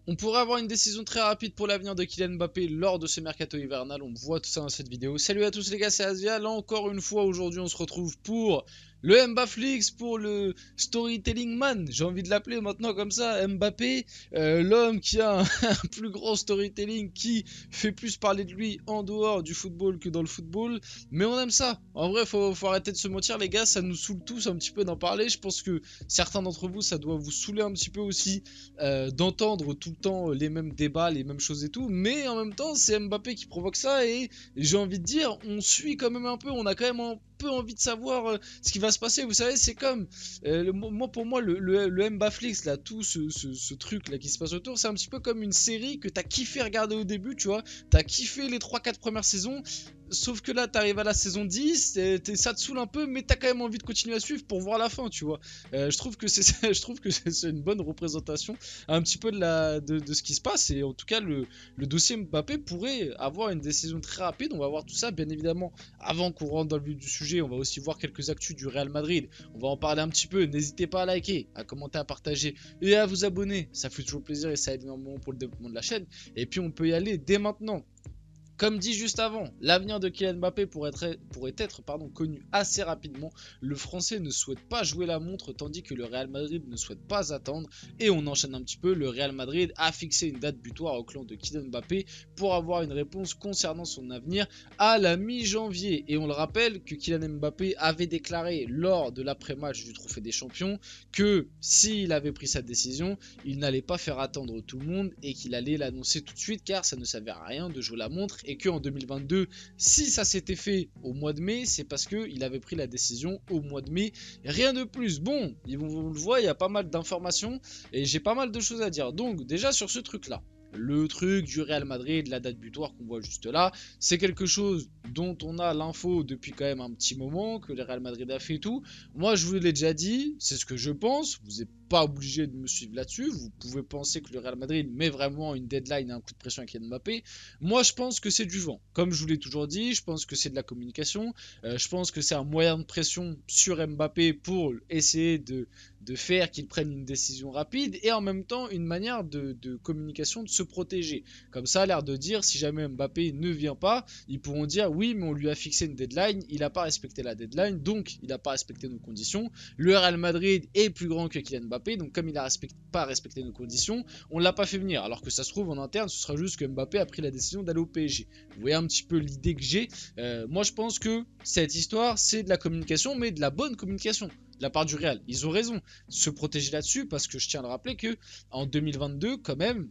On pourrait avoir une décision très rapide pour l'avenir de Kylian Mbappé lors de ce mercato hivernal. On voit tout ça dans cette vidéo. Salut à tous les gars, c'est Asia. Là encore une fois, aujourd'hui, on se retrouve pour le Mbaflix, pour le Storytelling Man. J'ai envie de l'appeler maintenant comme ça, Mbappé, l'homme qui a un plus grand storytelling, qui fait plus parler de lui en dehors du football que dans le football. Mais on aime ça. En vrai, faut arrêter de se mentir, les gars. Ça nous saoule tous un petit peu d'en parler. Je pense que certains d'entre vous, ça doit vous saouler un petit peu aussi d'entendre tout le temps les mêmes débats, les mêmes choses et tout, mais en même temps c'est Mbappé qui provoque ça et j'ai envie de dire, on suit quand même un peu, on a quand même un peu envie de savoir ce qui va se passer. Vous savez, c'est comme pour moi le Mbaflix là, tout ce truc là qui se passe autour, c'est un petit peu comme une série que t'as kiffé regarder au début, tu vois, t'as kiffé les 3-4 premières saisons. Sauf que là, t'arrives à la saison 10, ça te saoule un peu, mais t'as quand même envie de continuer à suivre pour voir la fin, tu vois. Je trouve que c'est une bonne représentation un petit peu de ce qui se passe. Et en tout cas, le dossier Mbappé pourrait avoir une décision très rapide. On va voir tout ça, bien évidemment. Avant qu'on rentre dans le vif du sujet, on va aussi voir quelques actus du Real Madrid. On va en parler un petit peu. N'hésitez pas à liker, à commenter, à partager et à vous abonner. Ça fait toujours plaisir et ça aide énormément pour le développement de la chaîne. Et puis, on peut y aller dès maintenant. Comme dit juste avant, l'avenir de Kylian Mbappé pourrait être connu assez rapidement. Le Français ne souhaite pas jouer la montre tandis que le Real Madrid ne souhaite pas attendre. Et on enchaîne un petit peu, le Real Madrid a fixé une date butoir au clan de Kylian Mbappé pour avoir une réponse concernant son avenir à la mi-janvier. Et on le rappelle que Kylian Mbappé avait déclaré lors de l'après-match du Trophée des Champions que s'il avait pris sa décision, il n'allait pas faire attendre tout le monde et qu'il allait l'annoncer tout de suite car ça ne servait à rien de jouer la montre. Et qu'en 2022, si ça s'était fait au mois de mai, c'est parce qu'il avait pris la décision au mois de mai, rien de plus. Bon, vous le voyez, il y a pas mal d'informations et j'ai pas mal de choses à dire. Donc déjà sur ce truc là, le truc du Real Madrid, la date butoir qu'on voit juste là, c'est quelque chose dont on a l'info depuis quand même un petit moment, que le Real Madrid a fait et tout. Moi je vous l'ai déjà dit, c'est ce que je pense, vous n'êtes pas obligé de me suivre là-dessus, vous pouvez penser que le Real Madrid met vraiment une deadline et un coup de pression à Kylian Mbappé. Moi je pense que c'est du vent, comme je vous l'ai toujours dit, je pense que c'est de la communication, je pense que c'est un moyen de pression sur Mbappé pour essayer de faire qu'il prenne une décision rapide et en même temps une manière de communication de se protéger. Comme ça, a l'air de dire si jamais Mbappé ne vient pas, ils pourront dire oui, mais on lui a fixé une deadline, il n'a pas respecté la deadline, donc il n'a pas respecté nos conditions. Le Real Madrid est plus grand que Kylian Mbappé, donc comme il n'a pas respecté nos conditions, on ne l'a pas fait venir. Alors que ça se trouve en interne, ce sera juste que Mbappé a pris la décision d'aller au PSG. Vous voyez un petit peu l'idée que j'ai. Moi, je pense que cette histoire, c'est de la communication, mais de la bonne communication de la part du Real. Ils ont raison de se protéger là-dessus parce que je tiens à le rappeler que en 2022, quand même,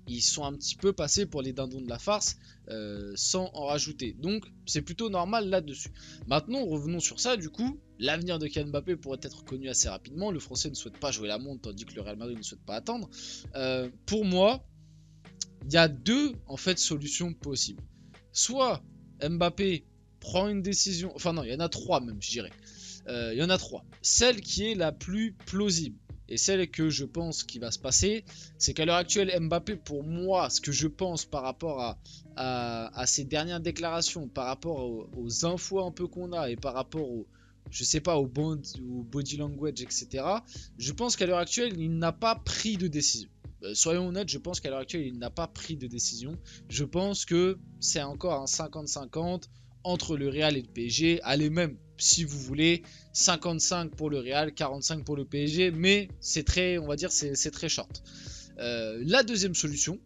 ils sont un petit peu passés pour les dindons de la farce sans en rajouter. Donc c'est plutôt normal là-dessus. Maintenant revenons sur ça, du coup, l'avenir de Kylian Mbappé pourrait être connu assez rapidement. Le Français ne souhaite pas jouer la montre tandis que le Real Madrid ne souhaite pas attendre. Pour moi, il y a deux en fait solutions possibles. Soit Mbappé prend une décision, enfin non, il y en a trois même, je dirais. Il y en a trois. Celle qui est la plus plausible et celle que je pense qui va se passer, c'est qu'à l'heure actuelle, Mbappé, pour moi, ce que je pense par rapport à ses dernières déclarations, par rapport aux infos un peu qu'on a et par rapport je sais pas, au body language, etc., je pense qu'à l'heure actuelle, il n'a pas pris de décision. Soyons honnêtes, je pense qu'à l'heure actuelle, il n'a pas pris de décision. Je pense que c'est encore un 50-50 entre le Real et le PSG. Allez, même si vous voulez, 55 pour le Real, 45 pour le PSG, mais c'est très, on va dire, c'est très short. La deuxième solution,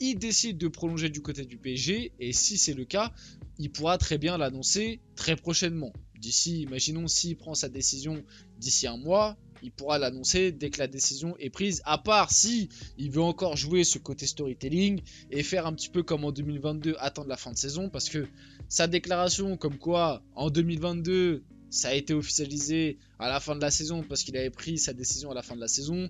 il décide de prolonger du côté du PSG, et si c'est le cas, il pourra très bien l'annoncer très prochainement. D'ici, imaginons s'il prend sa décision d'ici un mois, il pourra l'annoncer dès que la décision est prise, à part si il veut encore jouer ce côté storytelling et faire un petit peu comme en 2022, attendre la fin de saison, parce que sa déclaration comme quoi en 2022 ça a été officialisé à la fin de la saison parce qu'il avait pris sa décision à la fin de la saison,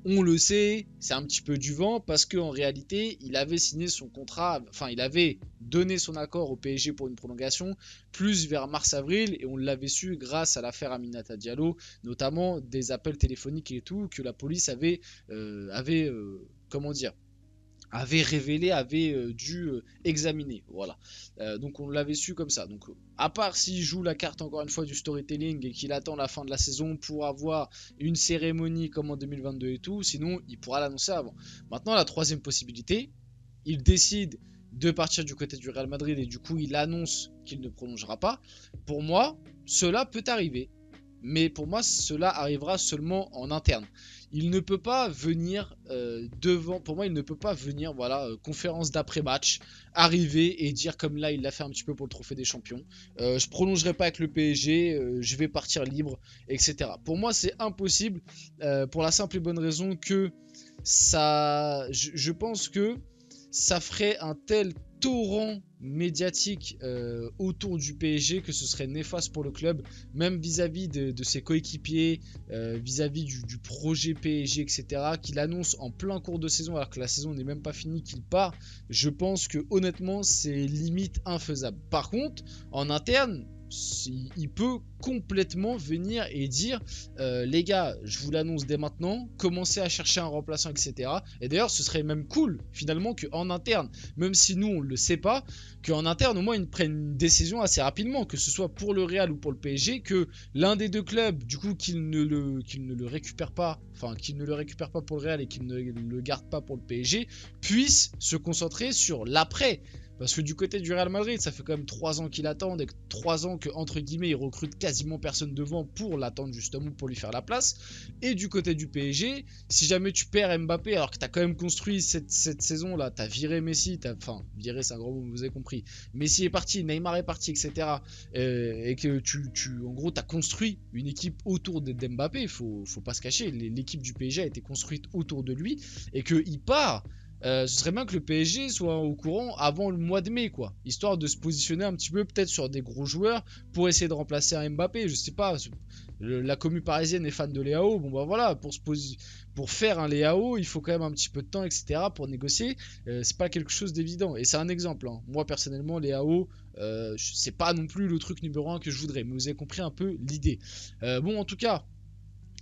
on le sait, c'est un petit peu du vent parce qu'en réalité, il avait signé son contrat, enfin il avait donné son accord au PSG pour une prolongation plus vers mars-avril et on l'avait su grâce à l'affaire Aminata Diallo, notamment des appels téléphoniques et tout que la police avait comment dire, avait révélé, avait dû examiner. Voilà. Donc on l'avait su comme ça. Donc à part s'il joue la carte encore une fois du storytelling et qu'il attend la fin de la saison pour avoir une cérémonie comme en 2022 et tout, sinon il pourra l'annoncer avant. Maintenant la troisième possibilité, il décide de partir du côté du Real Madrid et du coup il annonce qu'il ne prolongera pas. Pour moi, cela peut arriver. Mais pour moi, cela arrivera seulement en interne. Il ne peut pas venir devant. Pour moi, il ne peut pas venir, voilà, conférence d'après-match, arriver et dire comme là, il l'a fait un petit peu pour le Trophée des Champions. Je prolongerai pas avec le PSG, je vais partir libre, etc. Pour moi, c'est impossible pour la simple et bonne raison que ça. Je pense que ça ferait un tel torrent médiatique autour du PSG que ce serait néfaste pour le club, même vis-à-vis de ses coéquipiers, vis-à-vis du projet PSG, etc. Qu'il annonce en plein cours de saison alors que la saison n'est même pas finie, qu'il part. Je pense que honnêtement c'est limite infaisable. Par contre, en interne, il peut complètement venir et dire les gars, je vous l'annonce dès maintenant, commencez à chercher un remplaçant, etc. Et d'ailleurs ce serait même cool finalement qu'en interne, même si nous on le sait pas, qu'en interne au moins ils prennent une décision assez rapidement, que ce soit pour le Real ou pour le PSG, que l'un des deux clubs du coup qu'il ne le récupère pas, enfin qu'il ne le récupère pas pour le Real et qu'il ne le garde pas pour le PSG, puisse se concentrer sur l'après. Parce que du côté du Real Madrid, ça fait quand même 3 ans qu'il attend, et 3 ans que, entre guillemets, il recrute quasiment personne devant pour l'attendre justement, pour lui faire la place. Et du côté du PSG, si jamais tu perds Mbappé, alors que tu as quand même construit cette saison-là, tu as viré Messi, enfin, viré c'est un gros mot, vous avez compris. Messi est parti, Neymar est parti, etc. Et que en gros, tu as construit une équipe autour d'Mbappé, il faut pas se cacher, l'équipe du PSG a été construite autour de lui, et qu'il part. Ce serait bien que le PSG soit au courant avant le mois de mai, quoi. Histoire de se positionner un petit peu peut-être sur des gros joueurs pour essayer de remplacer un Mbappé. Je sais pas, la commu parisienne est fan de Léao. Bon bah voilà, pour faire un Léao, il faut quand même un petit peu de temps, etc. pour négocier. C'est pas quelque chose d'évident. Et c'est un exemple, hein. Moi personnellement, Léao, c'est pas non plus le truc numéro 1 que je voudrais. Mais vous avez compris un peu l'idée. Bon, en tout cas.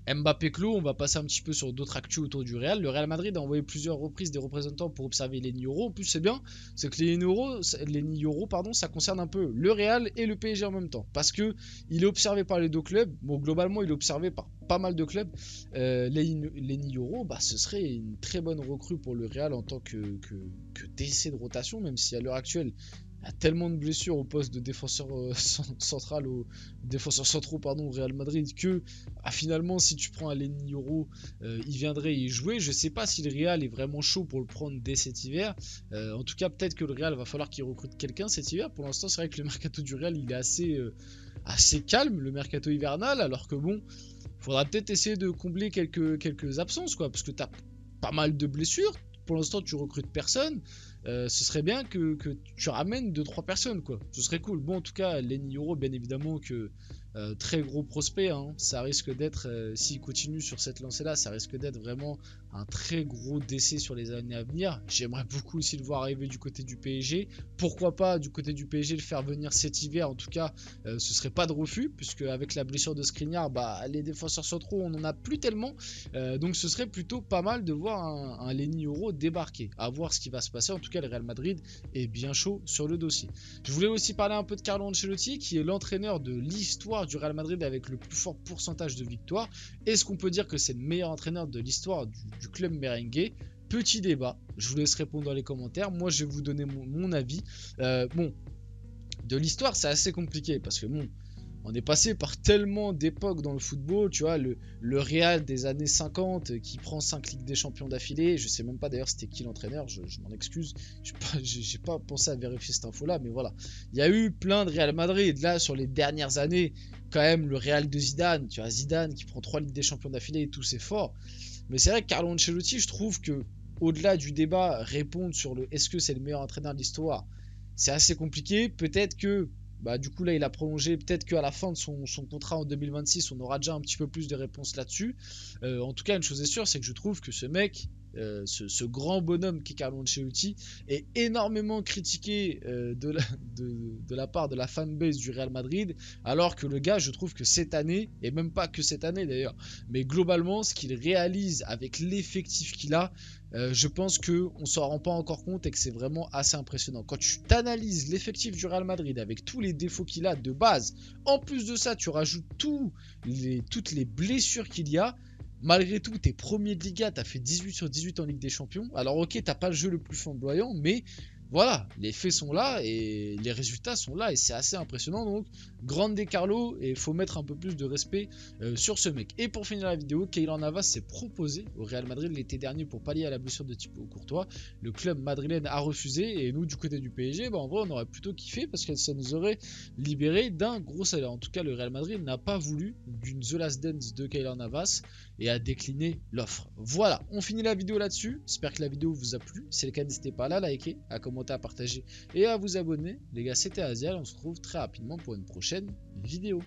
Mbappé clos, on va passer un petit peu sur d'autres actus autour du Real. Le Real Madrid a envoyé plusieurs reprises des représentants pour observer les Euro. En plus, c'est bien, c'est que les Euro, pardon, ça concerne un peu le Real et le PSG en même temps. Parce que il est observé par les deux clubs. Bon, globalement, il est observé par pas mal de clubs. Les Euro, bah, ce serait une très bonne recrue pour le Real en tant que décès de rotation, même si à l'heure actuelle, il y a tellement de blessures au poste de défenseur central, défenseurs centraux pardon, au Real Madrid que finalement si tu prends un Lenny Euro, il viendrait y jouer. Je sais pas si le Real est vraiment chaud pour le prendre dès cet hiver. En tout cas peut-être que le Real va falloir qu'il recrute quelqu'un cet hiver. Pour l'instant c'est vrai que le mercato du Real il est assez calme, le mercato hivernal, alors que bon, faudra peut-être essayer de combler quelques absences quoi, parce que t'as pas mal de blessures. Pour l'instant tu recrutes personne. Ce serait bien que tu ramènes 2-3 personnes quoi. Ce serait cool. Bon en tout cas Lenny Euro bien évidemment que très gros prospect hein. Ça risque d'être s'il continue sur cette lancée là, ça risque d'être vraiment un très gros décès sur les années à venir. J'aimerais beaucoup aussi le voir arriver du côté du PSG. Pourquoi pas du côté du PSG le faire venir cet hiver. En tout cas ce serait pas de refus, puisque avec la blessure de Skriniar, bah, les défenseurs centraux on en a plus tellement, donc ce serait plutôt pas mal de voir un Lenny Euro débarquer, à voir ce qui va se passer. En tout cas le Real Madrid est bien chaud sur le dossier. Je voulais aussi parler un peu de Carlo Ancelotti, qui est l'entraîneur de l'histoire du Real Madrid avec le plus fort pourcentage de victoires. Est-ce qu'on peut dire que c'est le meilleur entraîneur de l'histoire du club merengue? Petit débat, je vous laisse répondre dans les commentaires. Moi je vais vous donner mon avis. Bon, de l'histoire c'est assez compliqué parce que bon, on est passé par tellement d'époques dans le football, tu vois, le Real des années 50 qui prend 5 Ligues des Champions d'affilée, je sais même pas d'ailleurs c'était qui l'entraîneur, je m'en excuse, j'ai pas pensé à vérifier cette info là, mais voilà. Il y a eu plein de Real Madrid, là sur les dernières années, quand même le Real de Zidane, tu vois, Zidane qui prend 3 Ligues des Champions d'affilée et tout c'est fort, mais c'est vrai que Carlo Ancelotti, je trouve que au-delà du débat, répondre sur le est-ce que c'est le meilleur entraîneur de l'histoire, c'est assez compliqué, peut-être que bah, du coup là il a prolongé, peut-être qu'à la fin de son contrat en 2026 on aura déjà un petit peu plus de réponses là-dessus. En tout cas une chose est sûre, c'est que je trouve que ce mec, ce grand bonhomme qui est Carlo Ancelotti, est énormément critiqué de la part de la fanbase du Real Madrid, alors que le gars, je trouve que cette année, et même pas que cette année d'ailleurs, mais globalement ce qu'il réalise avec l'effectif qu'il a, je pense qu'on s'en rend pas encore compte et que c'est vraiment assez impressionnant. Quand tu t'analyses l'effectif du Real Madrid avec tous les défauts qu'il a de base, en plus de ça, tu rajoutes toutes les blessures qu'il y a. Malgré tout, t'es premier de Liga, t'as fait 18 sur 18 en Ligue des Champions. Alors ok, t'as pas le jeu le plus flamboyant, mais voilà, les faits sont là et les résultats sont là et c'est assez impressionnant. Donc, grande Carlo et il faut mettre un peu plus de respect sur ce mec. Et pour finir la vidéo, Keylor Navas s'est proposé au Real Madrid l'été dernier pour pallier à la blessure de Thibaut Courtois. Le club madrilène a refusé et nous du côté du PSG, en vrai on aurait plutôt kiffé parce que ça nous aurait libéré d'un gros salaire. En tout cas, le Real Madrid n'a pas voulu d'une The Last Dance de Keylor Navas et a décliné l'offre. Voilà, on finit la vidéo là-dessus. J'espère que la vidéo vous a plu. Si c'est le cas, n'hésitez pas à la liker, à commenter, à partager et à vous abonner. Les gars, c'était Azial. On se retrouve très rapidement pour une prochaine vidéo.